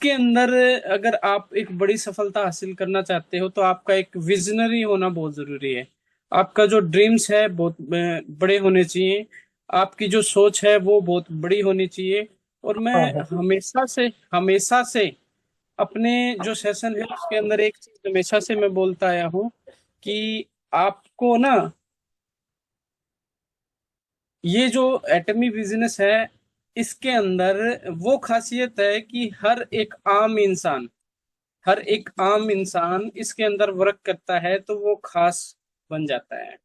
इसके अंदर अगर आप एक बड़ी सफलता हासिल करना चाहते हो तो आपका एक विजनरी होना बहुत जरूरी है। आपका जो ड्रीम्स है बहुत बड़े होने चाहिए। आपकी जो सोच है वो बहुत बड़ी होनी चाहिए। और मैं हाँ हाँ। हमेशा से अपने जो सेशन है उसके अंदर एक चीज हमेशा से मैं बोलता आया हूँ कि आपको ना ये जो एटमी बिजनेस है इसके अंदर वो खासियत है कि हर एक आम इंसान इसके अंदर वर्क करता है तो वो खास बन जाता है।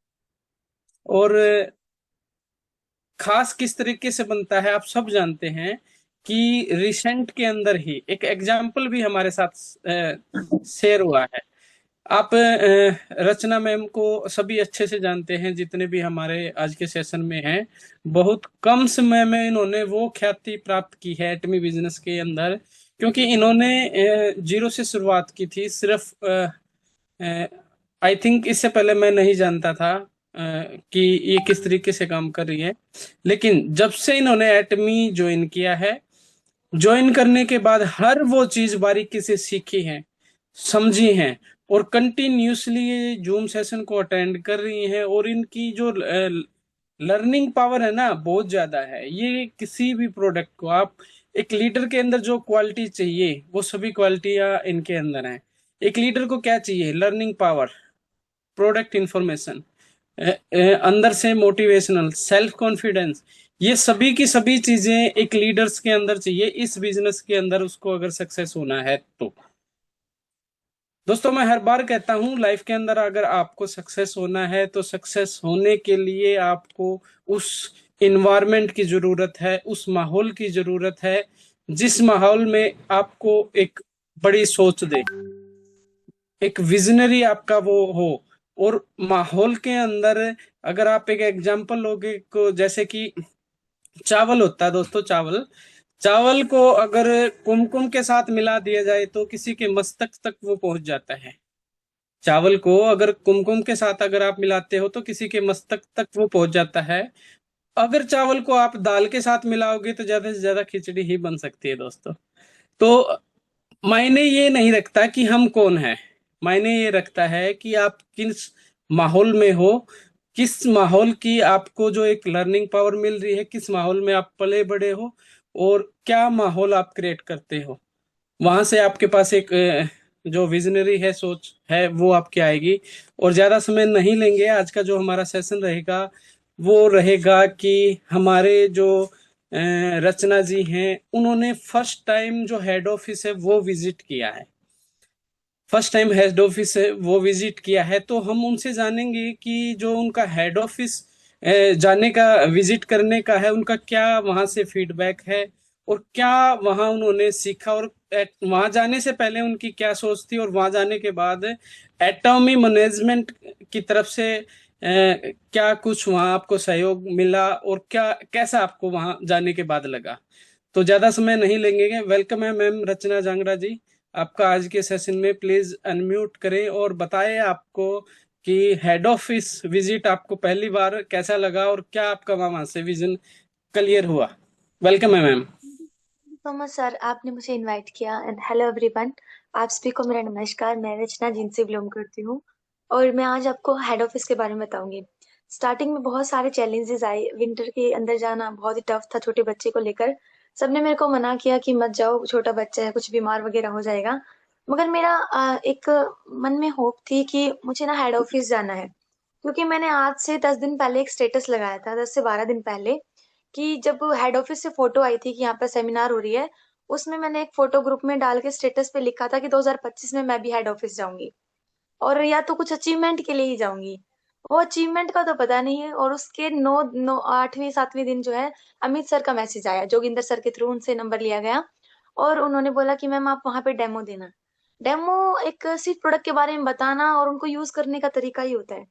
और खास किस तरीके से बनता है आप सब जानते हैं कि रिसेंट के अंदर ही एक एग्जाम्पल भी हमारे साथ शेयर हुआ है। आप रचना मैम को सभी अच्छे से जानते हैं जितने भी हमारे आज के सेशन में हैं। बहुत कम समय में इन्होंने वो ख्याति प्राप्त की है एटमी बिजनेस के अंदर, क्योंकि इन्होंने जीरो से शुरुआत की थी। सिर्फ आई थिंक इससे पहले मैं नहीं जानता था कि ये किस तरीके से काम कर रही है। लेकिन जब से इन्होंने एटमी ज्वाइन किया है, ज्वाइन करने के बाद हर वो चीज बारीकी से सीखी है, समझी हैं, और कंटिन्यूसली ये जूम सेशन को अटेंड कर रही हैं। और इनकी जो लर्निंग पावर है ना बहुत ज्यादा है। ये किसी भी प्रोडक्ट को आप एक लीडर के अंदर जो क्वालिटी चाहिए वो सभी क्वालिटियां इनके अंदर हैं। एक लीडर को क्या चाहिए? लर्निंग पावर, प्रोडक्ट इंफॉर्मेशन, अंदर से मोटिवेशनल, सेल्फ कॉन्फिडेंस। ये सभी की सभी चीजें एक लीडर्स के अंदर चाहिए इस बिजनेस के अंदर, उसको अगर सक्सेस होना है तो। दोस्तों मैं हर बार कहता हूं लाइफ के अंदर अगर आपको सक्सेस होना है तो सक्सेस होने के लिए आपको उस इन्वायरमेंट की जरूरत है, उस माहौल की जरूरत है जिस माहौल में आपको एक बड़ी सोच दे, एक विजनरी आपका वो हो। और माहौल के अंदर अगर आप एक एग्जांपल लोगे को, जैसे कि चावल होता है दोस्तों, चावल चावल को अगर कुमकुम के साथ मिला दिया जाए तो किसी के मस्तक तक वो पहुंच जाता है। चावल को अगर कुमकुम के साथ अगर आप मिलाते हो तो किसी के मस्तक तक वो पहुंच जाता है। अगर चावल को आप दाल के साथ मिलाओगे तो ज्यादा से ज्यादा खिचड़ी ही बन सकती है दोस्तों। तो मायने ये नहीं रखता कि हम कौन है, मायने ये रखता है कि आप किस माहौल में हो, किस माहौल की आपको जो एक लर्निंग पावर मिल रही है, किस माहौल में आप पले बड़े हो, और क्या माहौल आप क्रिएट करते हो। वहां से आपके पास एक जो विजनरी है, सोच है, वो आपकी आएगी। और ज्यादा समय नहीं लेंगे, आज का जो हमारा सेशन रहेगा वो रहेगा कि हमारे जो रचना जी हैं उन्होंने फर्स्ट टाइम जो हेड ऑफिस है वो विजिट किया है। फर्स्ट टाइम हेड ऑफिस है वो विजिट किया है, तो हम उनसे जानेंगे कि जो उनका हेड ऑफिस जाने का, विजिट करने का है, उनका क्या वहां से फीडबैक है, और क्या वहां उन्होंने सीखा, और वहां जाने से पहले उनकी क्या सोच थी, और वहां जाने के बाद एटॉमी मैनेजमेंट की तरफ से क्या कुछ वहां आपको सहयोग मिला, और क्या कैसा आपको वहां जाने के बाद लगा। तो ज्यादा समय नहीं लेंगे। वेलकम है मैम रचना जांगड़ा जी आपका आज के सेशन में। प्लीज अनम्यूट करें और बताएं आपको कि हेड ऑफिस विजिट आपको पहली बार कैसा लगा और क्या आपका वहां से विजन क्लियर हुआ। वेलकम है मैम। सो मच सर, आपने मुझे इनवाइट किया एंड हेलो एवरीवन। आप सभी को मेरा नमस्कार। मैं रचना जिनसे बिलोंग करती हूँ और मैं आज आपको हेड ऑफिस के बारे में बताऊंगी। स्टार्टिंग में बहुत सारे चैलेंजेस आए। विंटर के अंदर जाना बहुत ही टफ था छोटे बच्चे को लेकर। सबने मेरे को मना किया कि मत जाओ, छोटा बच्चा है, कुछ बीमार वगैरह हो जाएगा। मगर मेरा एक मन में होप थी कि मुझे ना हेड ऑफिस जाना है, क्योंकि मैंने आज से 10 दिन पहले एक स्टेटस लगाया था, 10 से 12 दिन पहले, कि जब हेड ऑफिस से फोटो आई थी कि यहाँ पे सेमिनार हो रही है, उसमें मैंने एक फोटो ग्रुप में डाल के स्टेटस पे लिखा था कि 2025 में मैं भी हेड ऑफिस जाऊंगी, और या तो कुछ अचीवमेंट के लिए ही जाऊंगी। वो अचीवमेंट का तो पता नहीं है। और उसके 8वें 7वें दिन जो है, अमित सर का मैसेज आया, जोगिंदर सर के थ्रू उनसे नंबर लिया गया, और उन्होंने बोला कि मैम आप वहाँ पे डेमो देना। डेमो एक सिर्फ प्रोडक्ट के बारे में बताना और उनको यूज करने का तरीका ही होता है।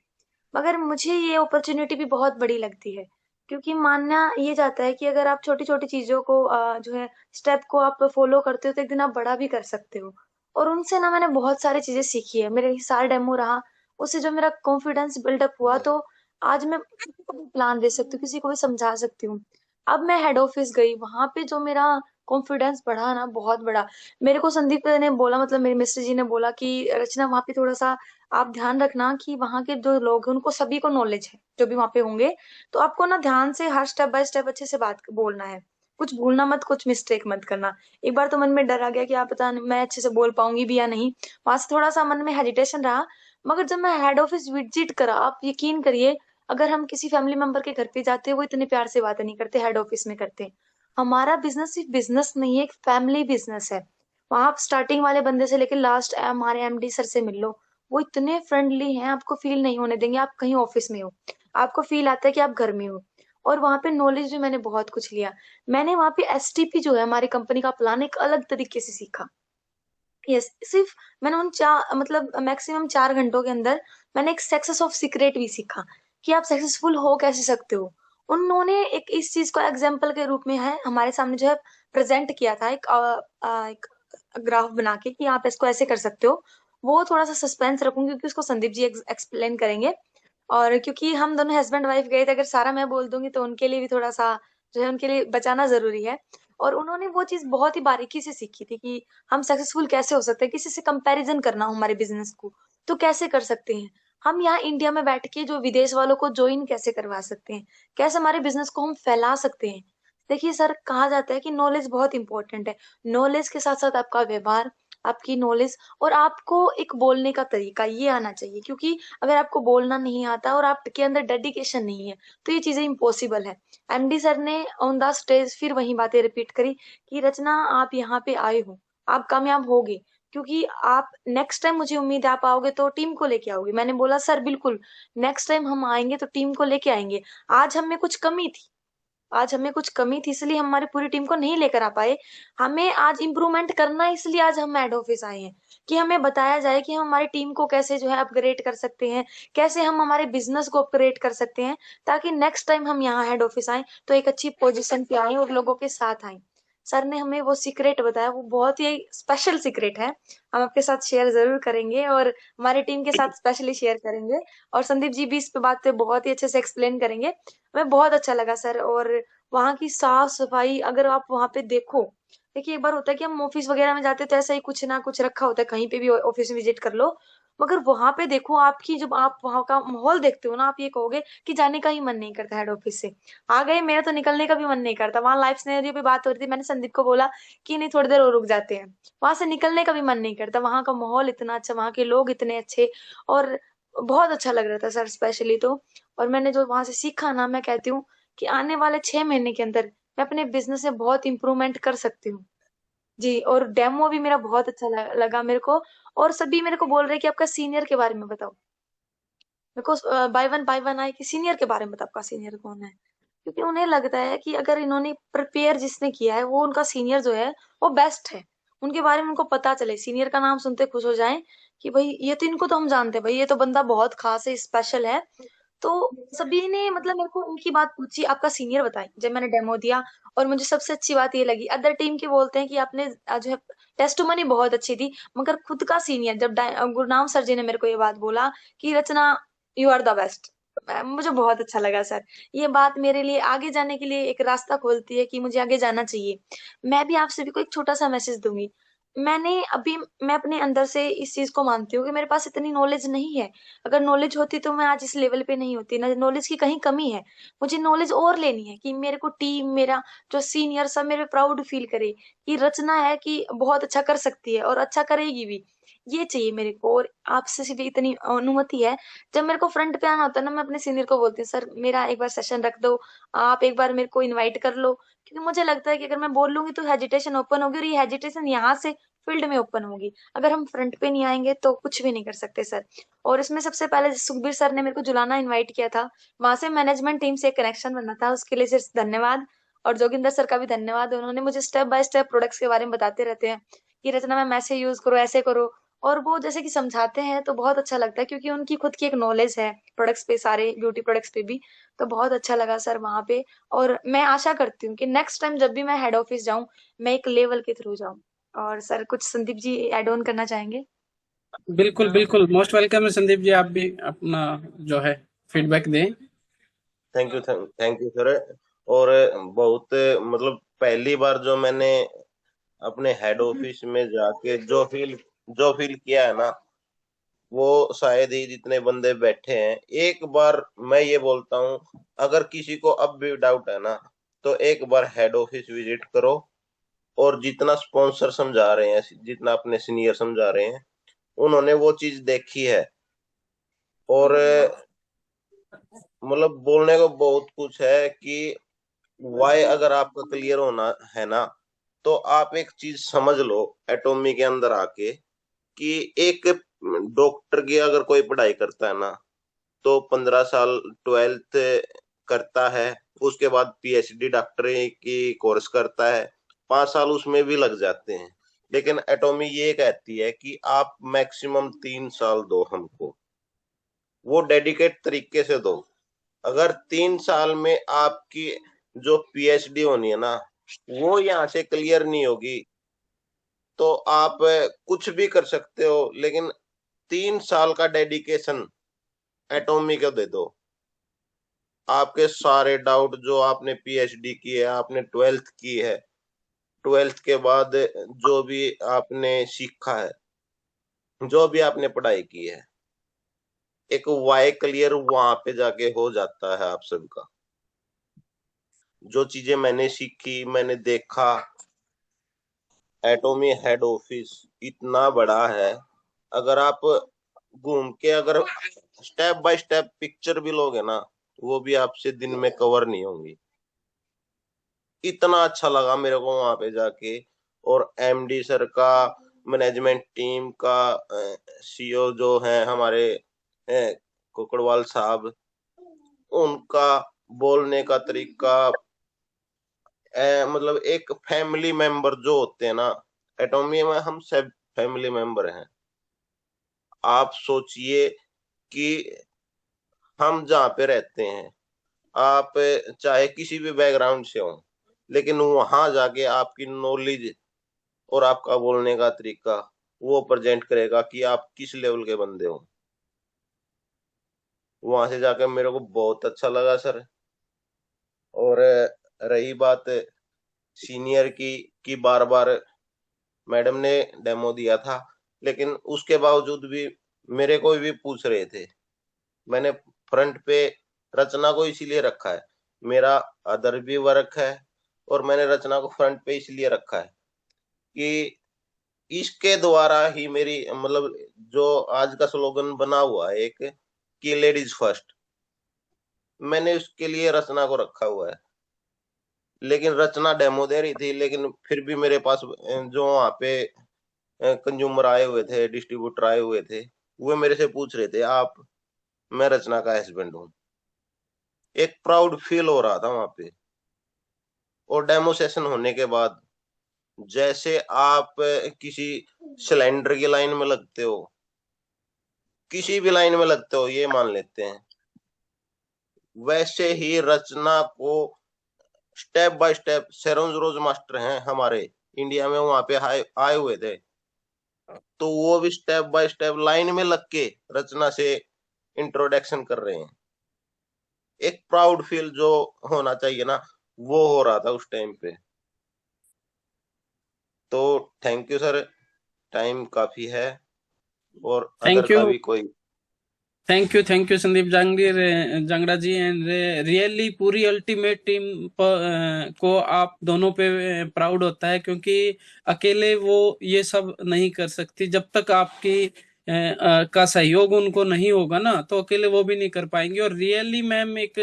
मगर मुझे ये अपॉर्चुनिटी भी बहुत बड़ी लगती है, क्योंकि मानना ये जाता है कि अगर आप छोटी छोटी चीजों को जो है स्टेप को आप फॉलो करते हो तो एक दिन आप बड़ा भी कर सकते हो। और उनसे ना मैंने बहुत सारी चीजें सीखी है। मेरे साल डेमो रहा, उससे जो मेरा कॉन्फिडेंस बिल्डअप हुआ, तो आज मैं किसी को भी प्लान दे सकती हूँ, किसी को भी समझा सकती हूँ। अब मैं हेड ऑफिस गई, वहां पे जो मेरा कॉन्फिडेंस बढ़ा ना, बहुत बड़ा। मेरे को संदीप ने बोला, मतलब मेरे मिस्टर जी ने बोला कि रचना वहां पे थोड़ा सा आप ध्यान रखना कि वहां के जो लोग हैं उनको सभी को नॉलेज है, जो भी वहां पे होंगे। तो आपको ना ध्यान से हर स्टेप बाय स्टेप अच्छे से बात बोलना है, कुछ भूलना मत, कुछ मिस्टेक मत करना। एक बार तो मन में डर आ गया कि आप पता नहीं मैं अच्छे से बोल पाऊंगी भी या नहीं, वहां से थोड़ा सा मन में हेजिटेशन रहा। मगर जब मैं हेड ऑफिस विजिट करा, आप यकीन करिए, अगर हम किसी फैमिली मेंबर के घर पे जाते हैं वो इतने प्यार से बातें नहीं करते, हेड ऑफिस में करते हैं। हमारा बिजनेस सिर्फ बिजनेस नहीं है, एक फैमिली बिजनेस है। वहां आप स्टार्टिंग वाले बंदे से लेकर लास्ट हमारे एमडी सर से मिल लो, वो इतने फ्रेंडली हैं, आपको फील नहीं होने देंगे आप कहीं ऑफिस में हो, आपको फील आता है कि आप घर में हो। और वहां पे नॉलेज भी मैंने बहुत कुछ लिया। मैंने वहां पे एसटीपी जो है हमारी कंपनी का प्लान, एक अलग तरीके से सीखा। यस, सिर्फ मैंने उन 4, मतलब मैक्सिमम 4 घंटों के अंदर मैंने एक सक्सेस ऑफ सीक्रेट भी सीखा कि आप सक्सेसफुल हो कैसे सकते हो। उन्होंने एक इस चीज को एग्जाम्पल के रूप में है हमारे सामने जो है प्रेजेंट किया था, एक ग्राफ बना के कि आप इसको ऐसे कर सकते हो। वो थोड़ा सा सस्पेंस रखूंगी क्योंकि उसको संदीप जी एक्सप्लेन करेंगे। और क्योंकि हम दोनों हस्बैंड वाइफ गए थे, अगर सारा मैं बोल दूंगी तो उनके लिए भी थोड़ा सा जो है उनके लिए बचाना जरूरी है। और उन्होंने वो चीज बहुत ही बारीकी से सीखी थी कि हम सक्सेसफुल कैसे हो सकते हैं, किसी से कंपैरिजन करना हो हमारे बिजनेस को तो कैसे कर सकते हैं। हम यहाँ इंडिया में बैठ के जो विदेश वालों को ज्वाइन कैसे करवा सकते हैं, कैसे हमारे बिजनेस को हम फैला सकते हैं। देखिए सर, कहा जाता है कि नॉलेज बहुत इंपॉर्टेंट है। नॉलेज के साथ साथ आपका व्यवहार, आपकी नॉलेज और आपको एक बोलने का तरीका ये आना चाहिए, क्योंकि अगर आपको बोलना नहीं आता और आपके अंदर डेडिकेशन नहीं है तो ये चीजें इम्पॉसिबल है। एमडी सर ने ऑन द स्टेज फिर वही बातें रिपीट करी कि रचना, आप यहाँ पे आए हो, आप कामयाब होगे, क्योंकि आप नेक्स्ट टाइम, मुझे उम्मीद है आप आओगे तो टीम को लेके आओगे। मैंने बोला सर बिल्कुल, नेक्स्ट टाइम हम आएंगे तो टीम को लेके आएंगे। आज हमें कुछ कमी थी, आज हमें कुछ कमी थी इसलिए हम हमारी पूरी टीम को नहीं लेकर आ पाए। हमें आज इम्प्रूवमेंट करना है, इसलिए आज हम हेड ऑफिस आए हैं कि हमें बताया जाए कि हम हमारी टीम को कैसे जो है अपग्रेड कर सकते हैं, कैसे हम हमारे बिजनेस को अपग्रेड कर सकते हैं, ताकि नेक्स्ट टाइम हम यहाँ हेड ऑफिस आए तो एक अच्छी पोजीशन पे आए और लोगों के साथ आए। सर ने हमें वो सीक्रेट बताया, वो बहुत ही स्पेशल सीक्रेट है, हम आपके साथ शेयर जरूर करेंगे और हमारी टीम के साथ स्पेशली शेयर करेंगे। और संदीप जी भी इस पे बात पे बहुत ही अच्छे से एक्सप्लेन करेंगे। हमें बहुत अच्छा लगा सर। और वहाँ की साफ सफाई अगर आप वहाँ पे देखो, देखिए एक बार होता है कि हम ऑफिस वगैरह में जाते हैं तो ऐसा ही कुछ ना कुछ रखा होता है, कहीं पे भी ऑफिस विजिट कर लो। मगर वहां पे देखो, आपकी जब आप वहां का माहौल देखते हो ना, आप ये कहोगे कि जाने का ही मन नहीं करता हेड ऑफिस से। आ गए, मेरा तो निकलने का भी मन नहीं करता। वहां लाइफ सिनेरियो पे बात हो रही थी, मैंने संदीप को बोला कि नहीं थोड़ी देर और रुक जाते हैं, वहां से निकलने का भी मन नहीं करता। वहां का माहौल इतना अच्छा, वहां के लोग इतने अच्छे, और बहुत अच्छा लग रहा था सर स्पेशली तो। और मैंने जो वहां से सीखा ना, मैं कहती हूँ कि आने वाले 6 महीने के अंदर मैं अपने बिजनेस में बहुत इंप्रूवमेंट कर सकती हूँ। जी, और डेमो भी मेरा बहुत अच्छा लगा मेरे को। और सभी मेरे को बोल रहे हैं कि आपका सीनियर के बारे में बताओ। मेरे को बाय वन आए कि सीनियर के बारे में बताओ, आपका सीनियर कौन है। क्योंकि उन्हें लगता है कि अगर इन्होंने प्रिपेयर जिसने किया है वो उनका सीनियर जो है वो बेस्ट है, उनके बारे में उनको पता चले, सीनियर का नाम सुनते खुश हो जाएं कि भाई ये तो, इनको तो हम जानते हैं, भाई ये तो बंदा बहुत खास है, स्पेशल है। तो सभी ने मतलब मेरे को उनकी बात पूछी, आपका सीनियर बताएं, जब मैंने डेमो दिया। और मुझे सबसे अच्छी बात ये लगी, अदर टीम के बोलते हैं कि आपने जो है टेस्टमनी बहुत अच्छी थी, मगर खुद का सीनियर जब गुरनाम सर जी ने मेरे को ये बात बोला कि रचना, यू आर द बेस्ट, मुझे बहुत अच्छा लगा सर। ये बात मेरे लिए आगे जाने के लिए एक रास्ता खोलती है कि मुझे आगे जाना चाहिए। मैं भी आप सभी को एक छोटा सा मैसेज दूंगी। मैं अपने अंदर से इस चीज को मानती हूँ कि मेरे पास इतनी नॉलेज नहीं है। अगर नॉलेज होती तो मैं आज इस लेवल पे नहीं होती ना, नॉलेज की कहीं कमी है। मुझे नॉलेज और लेनी है कि मेरे को टीम, मेरा जो सीनियर सब मेरे प्राउड फील करे कि रचना है कि बहुत अच्छा कर सकती है और अच्छा करेगी भी। ये चाहिए मेरे को, और आपसे सिर्फ इतनी अनुमति है। जब मेरे को फ्रंट पे आना होता है ना, मैं अपने सीनियर को बोलती हूँ सर मेरा एक बार सेशन रख दो, आप एक बार मेरे को इनवाइट कर लो। क्योंकि मुझे लगता है कि अगर मैं बोल लूंगी तो हेजिटेशन ओपन होगी, और ये हेजिटेशन यहाँ से फील्ड में ओपन होगी। अगर हम फ्रंट पे नहीं आएंगे तो कुछ भी नहीं कर सकते सर। और इसमें सबसे पहले सुखबीर सर ने मेरे को जुलाना इनवाइट किया था, वहां से मैनेजमेंट टीम से कनेक्शन बनना था, उसके लिए सिर्फ धन्यवाद। और जोगिंदर सर का भी धन्यवाद, उन्होंने मुझे स्टेप बाय स्टेप प्रोडक्ट्स के बारे में बताते रहते हैं कि रचना मैम ऐसे यूज करो, ऐसे करो। और वो जैसे कि समझाते हैं तो बहुत अच्छा लगता है, क्योंकि उनकी खुद की एक नॉलेज है प्रोडक्ट्स पे, सारे ब्यूटी प्रोडक्ट्स पे भी। तो बहुत अच्छा लगा सर वहां पे। और मैं आशा करती हूँ कि नेक्स्ट टाइम जब भी मैं हेड ऑफिस जाऊं, मैं एक लेवल के थ्रू जाऊं। और सर कुछ संदीप जी एड ऑन करना चाहेंगे? बिल्कुल बिल्कुल, मोस्ट वेलकम है संदीप जी, आप भी अपना जो है फीडबैक दें। Thank you sir. और बहुत मतलब पहली बार जो मैंने अपने हेड ऑफिस में जाके जो फील किया है ना, वो शायद ही जितने बंदे बैठे हैं। एक बार मैं ये बोलता हूँ, अगर किसी को अब भी डाउट है ना, तो एक बार हेड ऑफिस विजिट करो। और जितना स्पॉन्सर समझा रहे हैं, जितना अपने सीनियर समझा रहे हैं, उन्होंने वो चीज देखी है। और मतलब बोलने को बहुत कुछ है कि वाई अगर आपका क्लियर होना है ना, तो आप एक चीज समझ लो एटॉमी के अंदर आके, कि एक डॉक्टर की अगर कोई पढ़ाई करता है ना, तो 15 साल 12th करता है। उसके बाद पीएचडी डॉक्टरी की कोर्स करता है, 5 साल उसमें भी लग जाते हैं। लेकिन एटॉमी ये कहती है कि आप मैक्सिमम 3 साल दो हमको, वो डेडिकेट तरीके से दो। अगर 3 साल में आपकी जो पीएचडी होनी है ना, वो यहाँ से क्लियर नहीं होगी, तो आप कुछ भी कर सकते हो। लेकिन 3 साल का डेडिकेशन एटॉमी को दे दो। आपके सारे डाउट जो आपने पीएचडी की है, आपने 12th की है, 12th के बाद जो भी आपने सीखा है, जो भी आपने पढ़ाई की है, एक वाई क्लियर वहां पे जाके हो जाता है आप सबका। जो चीजें मैंने सीखी, मैंने देखा, एटॉमी हेड ऑफिस इतना बड़ा है। अगर आप घूम के अगर स्टेप बाय स्टेप पिक्चर भी लोगे ना, वो भी आपसे दिन में कवर नहीं होंगी। इतना अच्छा लगा मेरे को वहां पे जाके। और एमडी सर का, मैनेजमेंट टीम का, सीईओ जो है हमारे कुकड़वाल साहब, उनका बोलने का तरीका, मतलब एक फैमिली मेंबर जो होते हैं ना, एटॉमी में हम सब फैमिली मेंबर हैं। आप सोचिए कि हम जहाँ पे रहते हैं, आप चाहे किसी भी बैकग्राउंड से हो, लेकिन वहां जाके आपकी नॉलेज और आपका बोलने का तरीका वो प्रेजेंट करेगा कि आप किस लेवल के बंदे हो। वहां से जाकर मेरे को बहुत अच्छा लगा सर। और रही बात सीनियर की, बार बार मैडम ने डेमो दिया था, लेकिन उसके बावजूद भी मेरे को भी पूछ रहे थे। मैंने फ्रंट पे रचना को इसीलिए रखा है, मेरा अदर भी वर्क है, और मैंने रचना को फ्रंट पे इसलिए रखा है कि इसके द्वारा ही मेरी, मतलब जो आज का स्लोगन बना हुआ है एक, कि लेडीज फर्स्ट, मैंने उसके लिए रचना को रखा हुआ है। लेकिन रचना डेमो दे रही थी, लेकिन फिर भी मेरे पास जो वहाँ पे कंज्यूमर आए हुए थे, डिस्ट्रीब्यूटर आए हुए थे, वो मेरे से पूछ रहे थे, आप, मैं रचना का हस्बैंड हूँ। एक प्राउड फील हो रहा था वहां पे। और डेमो सेशन होने के बाद, जैसे आप किसी सिलेंडर की लाइन में लगते हो, किसी भी लाइन में लगते हो ये मान लेते हैं, वैसे ही रचना को step by step, Saroj Roj master हैं हमारे इंडिया में, वहां पे आए आए हुए थे, तो वो भी स्टेप बाय स्टेप लाइन में लग के रचना से इंट्रोडक्शन कर रहे हैं। एक प्राउड फील जो होना चाहिए ना, वो हो रहा था उस टाइम पे। तो थैंक यू सर, टाइम काफी है, और अदर थैंक का यू, भी कोई। Thank you Sandeep Jangra ji. And really पूरी अल्टीमेट टीम को आप दोनों पे प्राउड होता है, क्योंकि अकेले वो ये सब नहीं कर सकती। जब तक आपकी का सहयोग उनको नहीं होगा ना, तो अकेले वो भी नहीं कर पाएंगे। और रियली मैम एक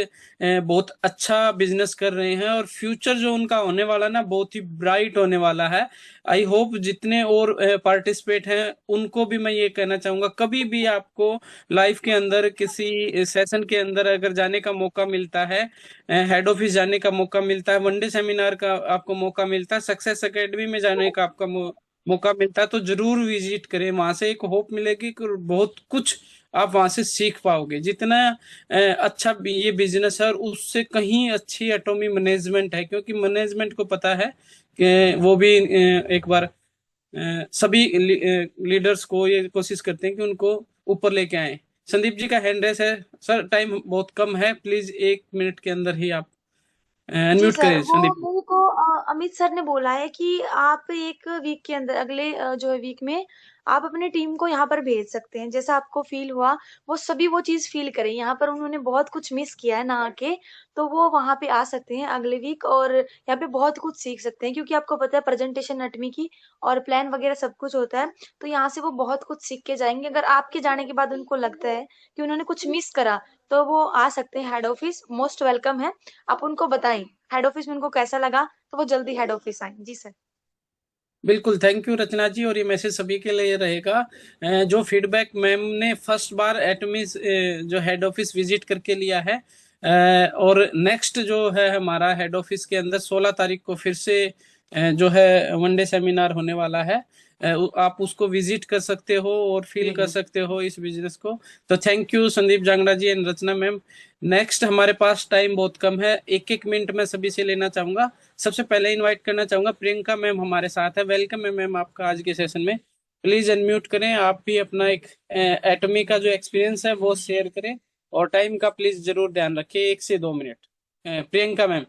बहुत अच्छा बिजनेस कर रहे हैं, और फ्यूचर जो उनका होने वाला ना, बहुत ही ब्राइट होने वाला है। आई होप जितने और पार्टिसिपेट हैं उनको भी मैं ये कहना चाहूंगा, कभी भी आपको लाइफ के अंदर किसी सेशन के अंदर अगर जाने का मौका मिलता है, हेड ऑफिस जाने का मौका मिलता है, वनडे सेमिनार का आपको मौका मिलता है, सक्सेस एकेडमी में जाने का आपका मौका मिलता है, तो जरूर विजिट करें। वहां से एक होप मिलेगी कि बहुत कुछ आप वहां से सीख पाओगे। जितना अच्छा ये बिजनेस है, और उससे कहीं अच्छी एटॉमी मैनेजमेंट है, क्योंकि मैनेजमेंट को पता है कि वो भी एक बार सभी लीडर्स को ये कोशिश करते हैं कि उनको ऊपर लेके आए। संदीप जी का हैंड रेस है सर, टाइम बहुत कम है, प्लीज 1 मिनट के अंदर ही आप। जी अनम्यूट सर, करिए वो संदीप। मेरे को अमित सर ने बोला है कि आप एक वीक के अंदर, अगले जो है वीक में आप अपने टीम को यहाँ पर भेज सकते हैं। जैसा आपको फील हुआ, वो सभी वो चीज फील करें। यहाँ पर उन्होंने बहुत कुछ मिस किया है ना आके, तो वो वहां पे आ सकते हैं अगले वीक, और यहाँ पे बहुत कुछ सीख सकते हैं, क्योंकि आपको पता है प्रेजेंटेशन एटमी की और प्लान वगैरह सब कुछ होता है। तो यहाँ से वो बहुत कुछ सीख के जाएंगे। अगर आपके जाने के बाद उनको लगता है कि उन्होंने कुछ मिस करा, तो वो आ सकते हैं हेड ऑफिस, मोस्ट वेलकम है। आप उनको बताएं हेड ऑफिस में उनको कैसा लगा, तो वो जल्दी हेड ऑफिस आए। जी सर। बिल्कुल, थैंक यू रचना जी, और ये मैसेज सभी के लिए रहेगा। जो फीडबैक मैम ने फर्स्ट बार एटमी जो हेड ऑफिस विजिट करके लिया है, और नेक्स्ट जो है हमारा हेड ऑफिस के अंदर 16 तारीख को फिर से जो है वनडे सेमिनार होने वाला है। आप उसको विजिट कर सकते हो और फील कर सकते हो इस बिजनेस को। तो thank you Sandeep Jangra ji and Rachna ma'am. Next हमारे पास टाइम बहुत कम है, एक एक मिनट में सभी से लेना चाहूंगा। सबसे पहले इनवाइट करना चाहूंगा प्रियंका मैम, हमारे साथ है। वेलकम है मैम आपका आज के सेशन में। प्लीज अनम्यूट करें, आप भी अपना एक एटॉमी का जो एक्सपीरियंस है वो शेयर करें, और टाइम का प्लीज जरूर ध्यान रखें, 1 से 2 minute. Priyanka ma'am,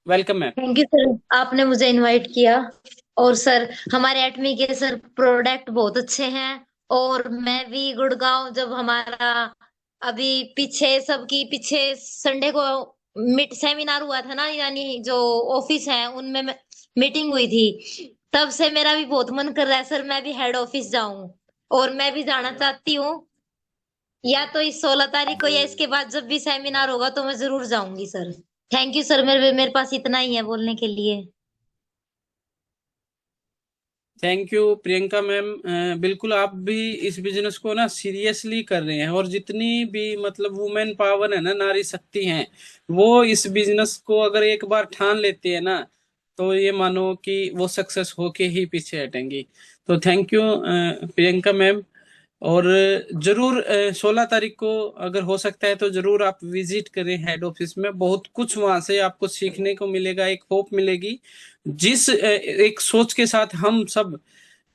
welcome ma'am. Thank you sir, आपने मुझे इनवाइट किया। और सर, हमारे एटमी के सर प्रोडक्ट बहुत अच्छे हैं। और मैं भी गुड़गांव, जब हमारा अभी पीछे सबकी पीछे संडे को मिट सेमिनार हुआ था ना, यानी जो ऑफिस है उनमें मीटिंग हुई थी, तब से मेरा भी बहुत मन कर रहा है सर, मैं भी हेड ऑफिस जाऊं। और मैं भी जाना चाहती हूँ, या तो इस 16 तारीख को या इसके बाद जब भी सेमिनार होगा तो मैं जरूर जाऊंगी सर। थैंक यू सर, मेरे मेरे पास इतना ही है बोलने के लिए। Thank you Priyanka ma'am. बिल्कुल आप भी इस बिजनेस को ना सीरियसली कर रहे हैं, और जितनी भी मतलब वुमेन पावर है ना, नारी शक्ति है, वो इस बिजनेस को अगर एक बार ठान लेती है ना, तो ये मानो कि वो सक्सेस होके ही पीछे हटेंगी। तो थैंक यू प्रियंका मैम। और जरूर 16 तारीख को अगर हो सकता है तो जरूर आप विजिट करें हेड ऑफिस में। बहुत कुछ वहां से आपको सीखने को मिलेगा, एक होप मिलेगी। जिस एक सोच के साथ हम सब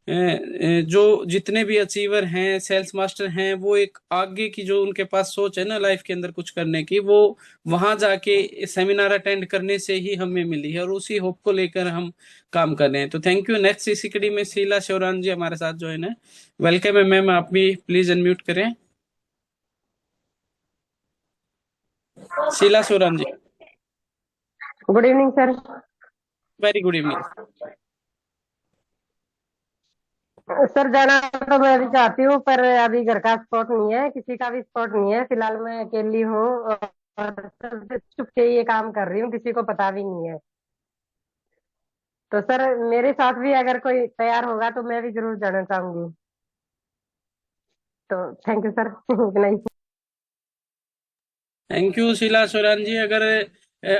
जो जितने भी अचीवर हैं, सेल्स मास्टर हैं, वो एक आगे की जो उनके पास सोच है ना लाइफ के अंदर कुछ करने की, वो वहां जाके सेमिनार अटेंड करने से ही हमें मिली है, और उसी होप को लेकर हम काम कर रहे हैं। तो थैंक यू। नेक्स्ट इसी कड़ी में शीला शिवरान जी हमारे साथ ज्वाइन है। वेलकम है मैम, आप भी प्लीज अनम्यूट करें। Sheela Shivran ji, good evening sir. Very good evening. Sir जाना तो मैं भी चाहती हूँ, पर अभी घर का सपोर्ट नहीं है, किसी का भी सपोर्ट नहीं है। फिलहाल मैं अकेली हूँ और सब चुप के ये काम कर रही हूँ, किसी को पता भी नहीं है। तो सर मेरे साथ भी अगर कोई तैयार होगा तो मैं भी जरूर जाना चाहूंगी। तो थैंक यू सर। इतना ही। थैंक यू शीला सोरान जी। अगर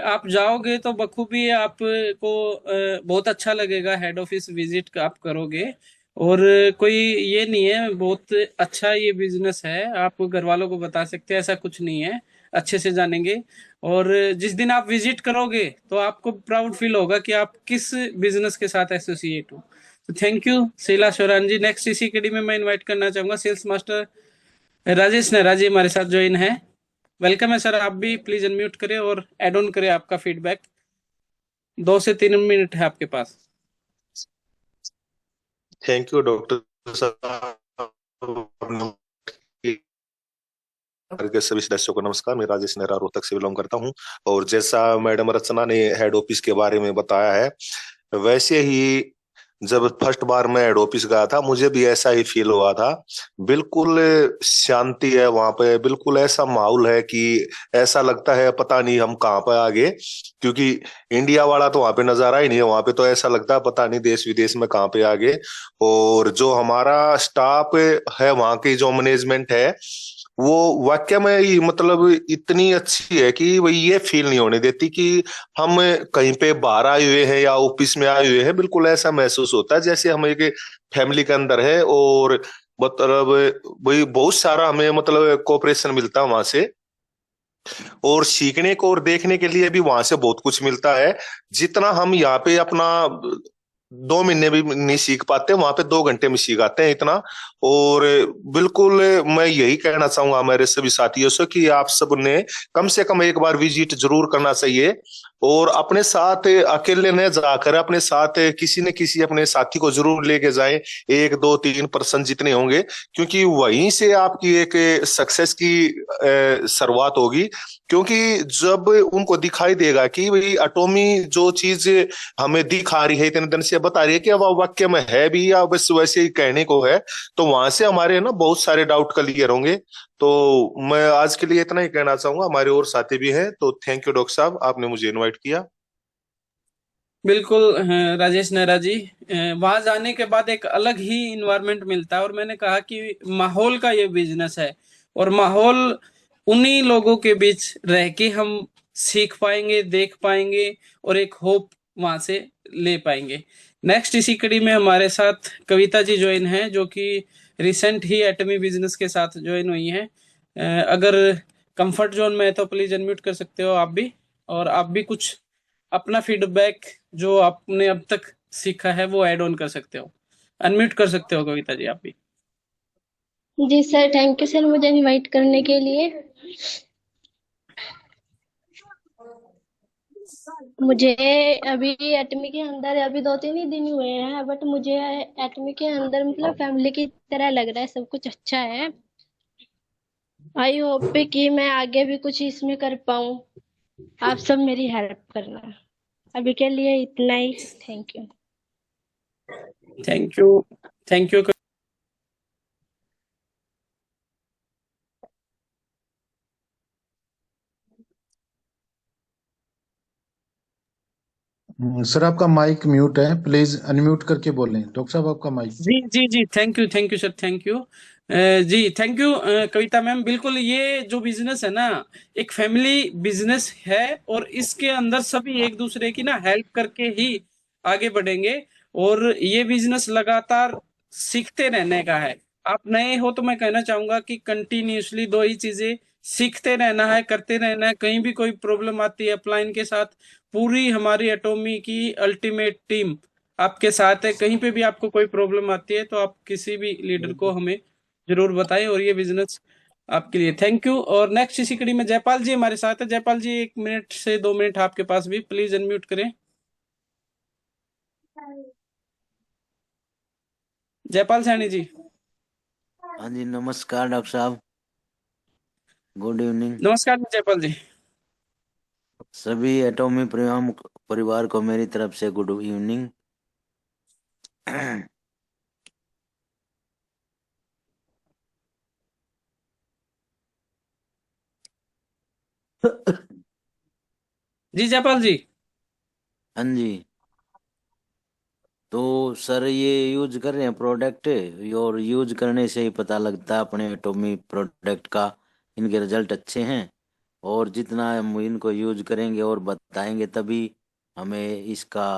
आप जाओगे तो बखूबी आपको बहुत अच्छा लगेगा, हेड ऑफिस विजिट आप करोगे। और कोई ये नहीं है, बहुत अच्छा ये बिजनेस है, आप घर वालों को बता सकते हैं, ऐसा कुछ नहीं है, अच्छे से जानेंगे। और जिस दिन आप विजिट करोगे तो आपको प्राउड फील होगा कि आप किस बिजनेस के साथ एसोसिएट हो। तो thank you Sheela Soran ji. Next इसी कड़ी में मैं इनवाइट करना चाहूंगा सेल्स मास्टर राजेश नेहरा जी, हमारे साथ ज्वाइन है। वेलकम है सर, आप भी प्लीज अनम्यूट करें और ऐड ऑन करें आपका फीडबैक। 2 से 3 मिनट है आपके पास। थैंक यू डॉक्टर साहब। के सभी सदस्यों को नमस्कार। मैं राजेश नेहरा रोहतक से बिलोंग करता हूं। और जैसा मैडम रचना ने हेड ऑफिस के बारे में बताया है, वैसे ही जब फर्स्ट बार मैं हेड ऑफिस गया था मुझे भी ऐसा ही फील हुआ था। बिल्कुल शांति है वहां पे, बिल्कुल ऐसा माहौल है कि ऐसा लगता है पता नहीं हम कहाँ पे आ गए, क्योंकि इंडिया वाला तो वहां पे नजारा ही नहीं है। वहां पे तो ऐसा लगता है पता नहीं देश विदेश में कहाँ पे आ गए। और जो हमारा स्टाफ है, वहां की जो मैनेजमेंट है, वो वाकई में ही मतलब इतनी अच्छी है कि वो ये फील नहीं होने देती कि हम कहीं पे बाहर आए हुए हैं या ऑफिस में आए हुए हैं। बिल्कुल ऐसा महसूस होता है जैसे हम एक फैमिली के अंदर है। और मतलब वही बहुत सारा हमें मतलब कोऑपरेशन मिलता है वहां से, और सीखने को और देखने के लिए भी वहां से बहुत कुछ मिलता है। जितना हम यहाँ पे अपना 2 महीने भी नहीं सीख पाते, वहां पे 2 घंटे में सीख आते हैं इतना। और बिल्कुल मैं यही कहना चाहूंगा मेरे सभी साथियों से कि आप सबने कम से कम एक बार विजिट जरूर करना चाहिए। और अपने साथ अकेले न जाकर अपने साथ किसी न किसी अपने साथी को जरूर लेके जाएं, 1 2 3 पर्सन जितने होंगे, क्योंकि वहीं से आपकी एक सक्सेस की शुरुआत होगी। क्योंकि जब उनको दिखाई देगा कि भाई एटॉमी जो चीज हमें दिखा रही है, इतने दिन से बता रही है कि अब वाक्य में है भी या बस वैसे ही कहने को है, तो वहां से हमारे ना बहुत सारे डाउट क्लियर होंगे। तो मैं आज के लिए इतना ही कहना चाहूंगा, हमारे और साथी भी हैं, तो थैंक यू डॉक्टर साहब, आपने मुझे इनवाइट किया। बिल्कुल राजेश नेहरा जी, वहां जाने के बाद एक अलग ही इन्वायरमेंट मिलता है। और मैंने कहा कि माहौल का ये बिजनेस है, और माहौल उन्हीं लोगों के बीच रह के हम सीख पाएंगे, देख पाएंगे, और एक होप वहां से ले पाएंगे। नेक्स्ट इसी कड़ी में हमारे साथ कविता जी ज्वाइन है, जो कि रिसेंट ही एटमी बिजनेस के साथ ज्वाइन हुई हैं। अगर कंफर्ट जोन में है तो प्लीज अनम्यूट कर सकते हो आप भी, और आप भी कुछ अपना फीडबैक जो आपने अब तक सीखा है वो ऐड ऑन कर सकते हो। अनम्यूट कर सकते हो कविता जी आप भी। जी सर, थैंक यू सर मुझे इनवाइट करने के लिए। मुझे अभी एटमी के अंदर अभी 2 3 ही दिन हुए हैं, बट मुझे एटमी के अंदर मतलब फैमिली की तरह लग रहा है, सब कुछ अच्छा है। आई होप कि मैं आगे भी कुछ इसमें कर पाऊँ। आप सब मेरी हेल्प करना। अभी के लिए इतना ही, thank you. Thank you, thank you. Sir आपका माइक म्यूट है, प्लीज अनम्यूट करके बोलें। डॉक्टर साहब आपका माइक। जी जी जी, thank you sir, thank you. जी थैंक यू कविता मैम। बिल्कुल, ये जो बिजनेस है ना, एक फैमिली बिजनेस है, और इसके अंदर सभी एक दूसरे की ना हेल्प करके ही आगे बढ़ेंगे। और ये बिजनेस लगातार सीखते रहने का है। आप नए हो तो मैं कहना चाहूंगा कि कंटिन्यूअसली दो ही चीजें, सीखते रहना है, करते रहना है। कहीं भी कोई प्रॉब्लम आती है अपलाइन के साथ, पूरी हमारी एटॉमी की अल्टीमेट टीम आपके साथ है। कहीं पे भी आपको कोई प्रॉब्लम आती है तो आप किसी भी लीडर को हमें जरूर बताएं, और ये बिजनेस आपके लिए। Thank you. और नेक्स्ट इसी कड़ी में जयपाल जी हमारे साथ है। जयपाल जी 1 मिनट से 2 मिनट आपके पास भी, प्लीज अनम्यूट करें। जयपाल सैनी जी। हाँ जी, नमस्कार डॉक्टर साहब, गुड इवनिंग। नमस्कार जयपाल जी। सभी एटॉमी परिवार को मेरी तरफ से गुड इवनिंग। जी जयपाल जी। हाँ जी, तो सर ये यूज कर रहे हैं प्रोडक्ट, और यूज करने से ही पता लगता है अपने एटॉमी प्रोडक्ट का, इनके रिजल्ट अच्छे हैं। और जितना हम इनको यूज करेंगे और बताएंगे तभी हमें इसका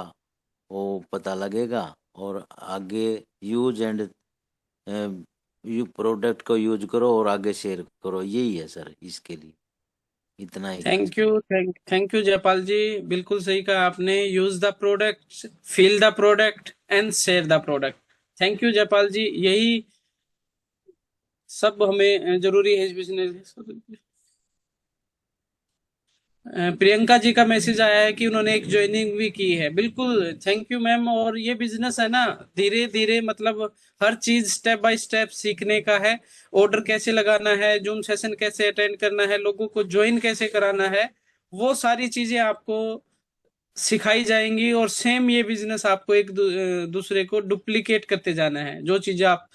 वो पता लगेगा। और आगे यूज एंड यू प्रोडक्ट को यूज करो और आगे शेयर करो, यही है सर इसके लिए, इतना ही कहना thank you, thank you Jaipal ji. बिल्कुल सही कहा आपने। Use the product, feel the product, and share the product. Thank you Jaipal ji. यही सब हमें जरूरी है इस बिजनेस। प्रियंका जी का मैसेज आया है कि उन्होंने एक ज्वाइनिंग भी की है। बिल्कुल, थैंक यू मैम। और ये बिजनेस है ना, धीरे धीरे मतलब हर चीज स्टेप बाय स्टेप सीखने का है। ऑर्डर कैसे लगाना है, जूम सेशन कैसे अटेंड करना है, लोगों को ज्वाइन कैसे कराना है, वो सारी चीजें आपको सिखाई जाएंगी। और सेम ये बिजनेस आपको एक दूसरे को डुप्लीकेट करते जाना है, जो चीजें आप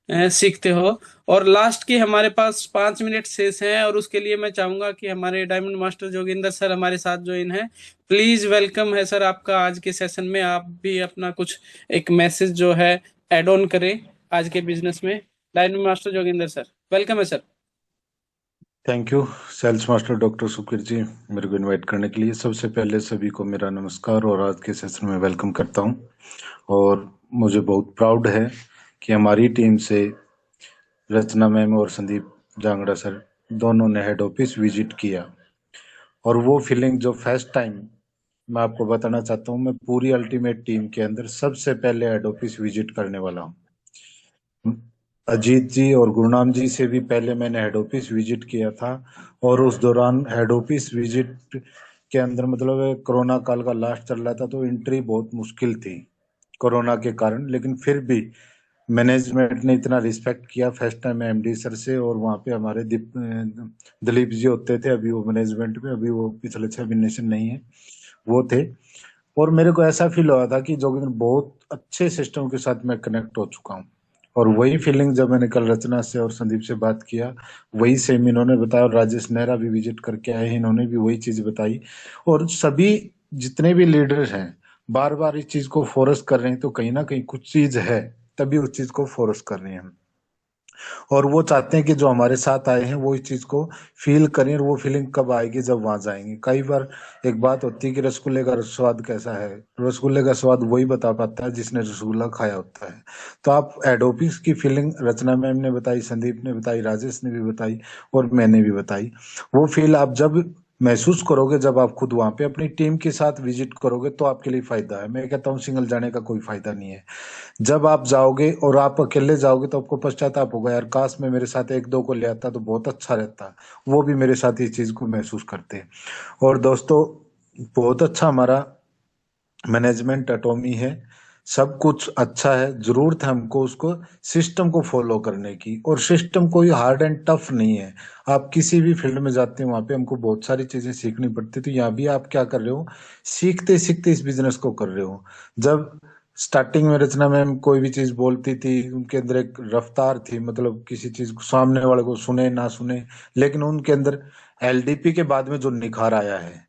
सीखते हो। और लास्ट के हमारे पास 5 मिनट शेष हैं, और उसके लिए मैं चाहूंगा कि हमारे डायमंड मास्टर जोगिंदर सर हमारे साथ ज्वाइन है। प्लीज वेलकम है सर आपका आज के सेशन में। आप भी अपना कुछ एक मैसेज जो है एड ऑन करें आज के बिजनेस में। Diamond master Joginder sir, welcome है sir. Thank you sales master doctor Sukhbir ji, मेरे को इनवाइट करने के लिए। सबसे पहले सभी को मेरा नमस्कार और आज के सेशन में वेलकम करता हूं। और मुझे बहुत प्राउड है कि हमारी टीम से रचना मैम और संदीप जांगड़ा सर दोनों ने हेड ऑफिस विजिट किया। और वो फीलिंग जो फर्स्ट टाइम मैं आपको बताना चाहता हूँ, मैं पूरी अल्टीमेट टीम के अंदर सबसे पहले हेड ऑफिस विजिट करने वाला हूँ। अजीत जी और गुरनाम जी से भी पहले मैंने हेड ऑफिस विजिट किया था, और उस दौरान हेड ऑफिस विजिट के अंदर मतलब कोरोना काल का लास्ट चल रहा था, तो एंट्री बहुत मुश्किल थी कोरोना के कारण, लेकिन फिर भी मैनेजमेंट ने इतना रिस्पेक्ट किया फर्स्ट टाइम एमडी सर से। और वहाँ पे हमारे दिलीप जी होते थे, अभी वो मैनेजमेंट में, अभी वो पिछले 6 महीने से नहीं है, वो थे। और मेरे को ऐसा फील हुआ था कि जोगिंदर बहुत अच्छे सिस्टम के साथ मैं कनेक्ट हो चुका हूँ। और वही फीलिंग जब मैंने कल रचना से और संदीप से बात किया, वही सेम इन्होंने बताया, और राजेश नेहरा भी विजिट करके आए हैं, इन्होंने भी वही चीज बताई। और सभी जितने भी लीडर्स हैं बार बार इस चीज को फोर्स कर रहे हैं, तो कहीं ना कहीं कुछ चीज है, तभी उस चीज को फोर्स कर रहे हैं। और वो चाहते हैं कि जो हमारे साथ आए हैं वो इस चीज को फील करें। और वो फीलिंग कब आएगी? जब वहां जाएंगे। कई बार एक बात होती है कि रसगुल्ले का स्वाद कैसा है, रसगुल्ले का स्वाद वही बता पाता है जिसने रसगुल्ला खाया होता है। तो आप हेड ऑफिस की फीलिंग रचना मैम ने बताई, संदीप ने बताई, राजेश ने भी बताई, और मैंने भी बताई। वो फील आप जब महसूस करोगे, जब आप खुद वहां पे अपनी टीम के साथ विजिट करोगे, तो आपके लिए फायदा है। मैं कहता हूँ सिंगल जाने का कोई फायदा नहीं है। जब आप जाओगे और आप अकेले जाओगे तो आपको पश्चाताप होगा, यार काश मैं मेरे साथ एक दो को ले आता तो बहुत अच्छा रहता। वो भी मेरे साथ इस चीज को महसूस करते हैं। और दोस्तों, बहुत अच्छा हमारा मैनेजमेंट एटॉमी है, सब कुछ अच्छा है। जरूरत है हमको उसको सिस्टम को फॉलो करने की, और सिस्टम कोई हार्ड एंड टफ नहीं है। आप किसी भी फील्ड में जाते हैं वहां पे हमको बहुत सारी चीजें सीखनी पड़ती, तो यहाँ भी आप क्या कर रहे हो, सीखते सीखते इस बिजनेस को कर रहे हो। जब स्टार्टिंग में रचना मैम कोई भी चीज बोलती थी, उनके अंदर एक रफ्तार थी, मतलब किसी चीज को सामने वाले को सुने ना सुने, लेकिन उनके अंदर एलडीपी के बाद में जो निखार आया है,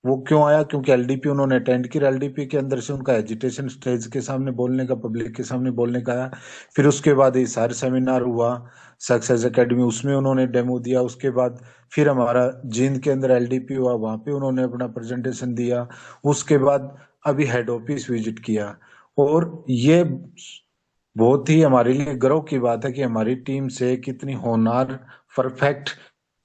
वो क्यों आया? क्योंकि एलडीपी उन्होंने अटेंड की। एलडीपी के अंदर से उनका एजिटेशन स्टेज के सामने बोलने का, पब्लिक के सामने बोलने का आया। फिर उसके बाद ये सारे सेमिनार हुआ सक्सेस एकेडमी, उसमें उन्होंने डेमो दिया। उसके बाद फिर हमारा जींद के अंदर एलडीपी हुआ, वहां पे उन्होंने अपना प्रेजेंटेशन दिया। उसके बाद अभी हेड ऑफिस विजिट किया। और ये बहुत ही हमारे लिए गर्व की बात है कि हमारी टीम से कितनी होनहार, परफेक्ट,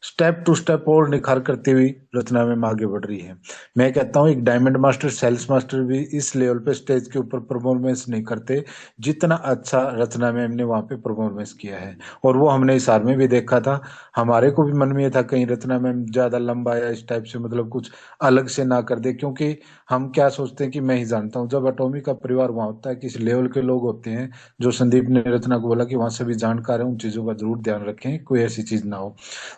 स्टेप टू स्टेप और निखार करती हुई रचना मैम आगे बढ़ रही है। मैं कहता हूँ एक डायमंड मास्टर, सेल्स मास्टर भी इस लेवल पे स्टेज के ऊपर परफॉर्मेंस नहीं करते जितना अच्छा रचना मैम ने वहां पे परफॉर्मेंस किया है। और वो हमने इस हार में भी देखा था। हमारे को भी मन में ये था कहीं रचना मैम ज्यादा लंबा या इस टाइप से मतलब कुछ अलग से ना कर दे, क्योंकि हम क्या सोचते हैं कि मैं ही जानता हूँ। जब एटॉमिक का परिवार वहां होता है, किस लेवल के लोग होते हैं, जो संदीप ने रचना को बोला कि वहां सभी जानकार है, उन चीजों का जरूर ध्यान रखें, कोई ऐसी चीज ना हो।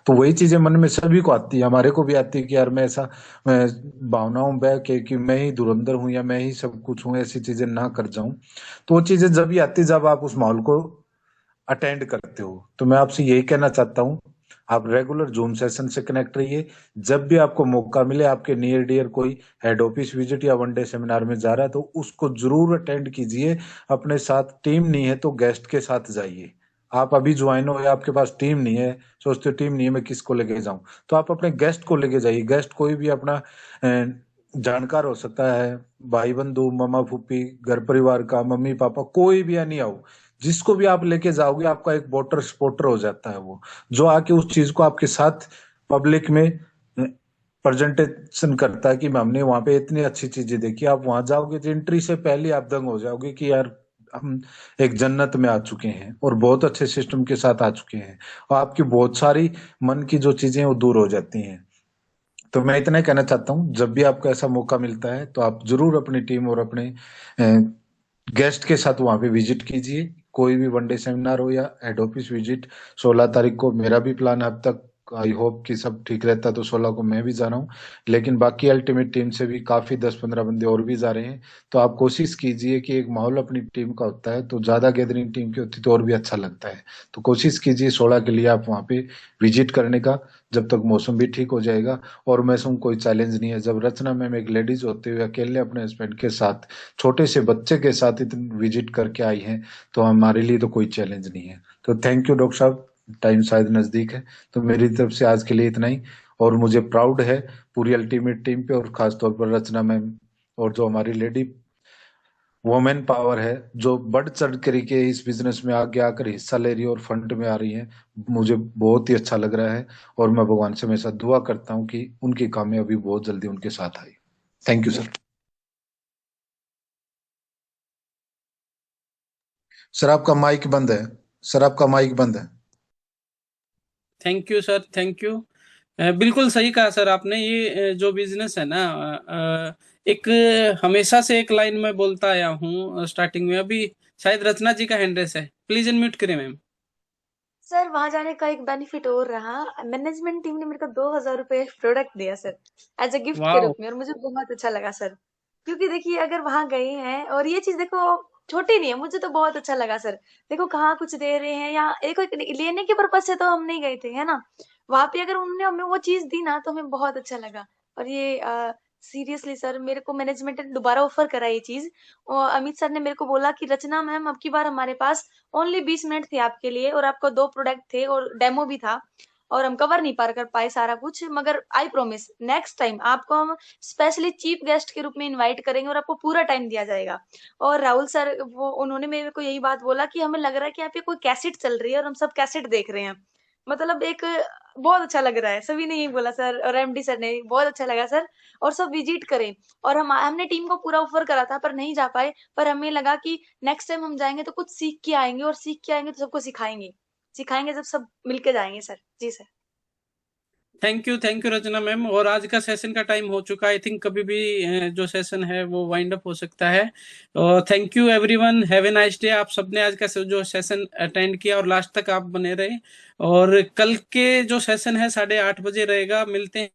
तो वही चीजें मन में सभी को आती है, हमारे को भी आती है कि यार मैं ऐसा भावनाओं बह के कि मैं ही धुरंधर हूं या मैं ही सब कुछ हूं, ऐसी चीजें ना कर जाऊं। तो वो चीजें जब भी आती है जब आप उस माहौल को अटेंड करते हो। तो मैं आपसे यही कहना चाहता हूं, आप रेगुलर जूम सेशन से कनेक्ट रहिए। जब भी आपको मौका मिले, आपके नियर डियर कोई हेड ऑफिस विजिट या वन डे सेमिनार में जा रहा है, तो उसको जरूर अटेंड कीजिए। अपने साथ टीम नहीं है तो गेस्ट के साथ जाइए। आप अभी ज्वाइन हो या आपके पास टीम नहीं है, सोचते हो टीम नहीं है मैं किसको लेके जाऊं, तो आप अपने गेस्ट को लेके जाइए। गेस्ट कोई भी अपना जानकार हो सकता है, भाई बंधु, मामा फूफी, घर परिवार का, मम्मी पापा, कोई भी या नहीं आओ, जिसको भी आप लेके जाओगे आपका एक वोटर सपोर्टर हो जाता है वो, जो आके उस चीज को आपके साथ पब्लिक में प्रेजेंटेशन करता है कि हमने वहां पे इतनी अच्छी चीजें देखी। आप वहां जाओगे तो एंट्री से पहले आप दंग हो जाओगे कि यार हम एक जन्नत में आ चुके हैं और बहुत अच्छे सिस्टम के साथ आ चुके हैं, और आपकी बहुत सारी मन की जो चीजें वो दूर हो जाती हैं। तो मैं इतना ही कहना चाहता हूँ, जब भी आपको ऐसा मौका मिलता है तो आप जरूर अपनी टीम और अपने गेस्ट के साथ वहां पे विजिट कीजिए। कोई भी वनडे सेमिनार हो या हेड ऑफिस विजिट। 16 तारीख को मेरा भी प्लान है, अब तक आई होप कि सब ठीक रहता है तो 16 को मैं भी जा रहा हूँ, लेकिन बाकी अल्टीमेट टीम से भी काफी 10-15 बंदे और भी जा रहे हैं। तो आप कोशिश कीजिए कि एक माहौल अपनी टीम का होता है तो ज्यादा गैदरिंग टीम की होती तो और भी अच्छा लगता है। तो कोशिश कीजिए 16 के लिए आप वहां पे विजिट करने का, जब तक मौसम भी ठीक हो जाएगा। और मौसम कोई चैलेंज नहीं है। जब रचना मैम एक लेडीज होते हुए अकेले अपने हस्बैंड के साथ, छोटे से बच्चे के साथ इतनी विजिट करके आई हैं, तो हमारे लिए तो कोई चैलेंज नहीं है। तो थैंक यू डॉक्टर साहब, टाइम शायद नजदीक है, तो मेरी तरफ से आज के लिए इतना ही। और मुझे प्राउड है पूरी अल्टीमेट टीम पे, और खासतौर पर रचना मैम और जो हमारी लेडी वुमेन पावर है, जो बढ़ चढ़ करके इस बिजनेस में आगे आकर हिस्सा ले रही है और फ्रंट में आ रही है। मुझे बहुत ही अच्छा लग रहा है, और मैं भगवान से हमेशा दुआ करता हूँ कि उनकी कामयाबी बहुत जल्दी उनके साथ आए। Thank you sir. सर आपका माइक बंद है, सर आपका माइक बंद है। Thank you sir, thank you. बिल्कुल सही कहा सर आपने। ये जो बिजनेस है ना, एक हमेशा से एक लाइन में बोलता आया हूँ स्टार्टिंग में। अभी शायद रचना जी का हैंड रेस है, प्लीज अनम्यूट करें मैम। सर वहां जाने का एक बेनिफिट और रहा, मैनेजमेंट टीम ने मेरे को 2,000 रुपये प्रोडक्ट दिया सर, एज अ गिफ्ट के वाह। रूप में, और मुझे बहुत अच्छा लगा सर। क्योंकि देखिए अगर वहां गए हैं, और ये चीज देखो छोटी नहीं है, मुझे तो बहुत अच्छा लगा सर। देखो कहाँ कुछ दे रहे हैं, या एक लेने के पर्पज से तो हम नहीं गए थे, है ना। वहां पे अगर उन्होंने हमें वो चीज दी ना, तो हमें बहुत अच्छा लगा। और ये सीरियसली सर, मेरे को मैनेजमेंट ने दोबारा ऑफर करा ये चीज। और अमित सर ने मेरे को बोला कि रचना मैम, अब की बार हमारे पास ओनली 20 मिनट थे आपके लिए, और आपको 2 प्रोडक्ट थे और डेमो भी था, और हम कवर नहीं कर पाए सारा कुछ, मगर आई प्रॉमिस नेक्स्ट टाइम आपको हम स्पेशली चीफ गेस्ट के रूप में इनवाइट करेंगे, और आपको पूरा टाइम दिया जाएगा। और राहुल सर, वो उन्होंने मेरे को यही बात बोला कि हमें लग रहा है कि यहाँ पे कोई कैसेट चल रही है, और हम सब कैसेट देख रहे हैं। मतलब एक बहुत अच्छा लग रहा है, सभी ने यही बोला सर, और एमडी सर ने बहुत अच्छा लगा सर। और सब विजिट करें। और हमने टीम को पूरा ऑफर करा था, पर नहीं जा पाए। पर हमें लगा कि नेक्स्ट टाइम हम जाएंगे तो कुछ सीख के आएंगे, और सीख के आएंगे तो सबको सिखाएंगे। सिखाएंगे जब सब मिलके जाएंगे सर। जी sir. Thank you Rachna ma'am. और आज का सेशन का टाइम हो चुका है। आई थिंक कभी भी जो सेशन है वो वाइंड अप हो सकता है। और thank you everyone, have a nice day. आप सबने आज का जो सेशन अटेंड किया और लास्ट तक आप बने रहे। और कल के जो सेशन है 8:30 बजे रहेगा। मिलते हैं।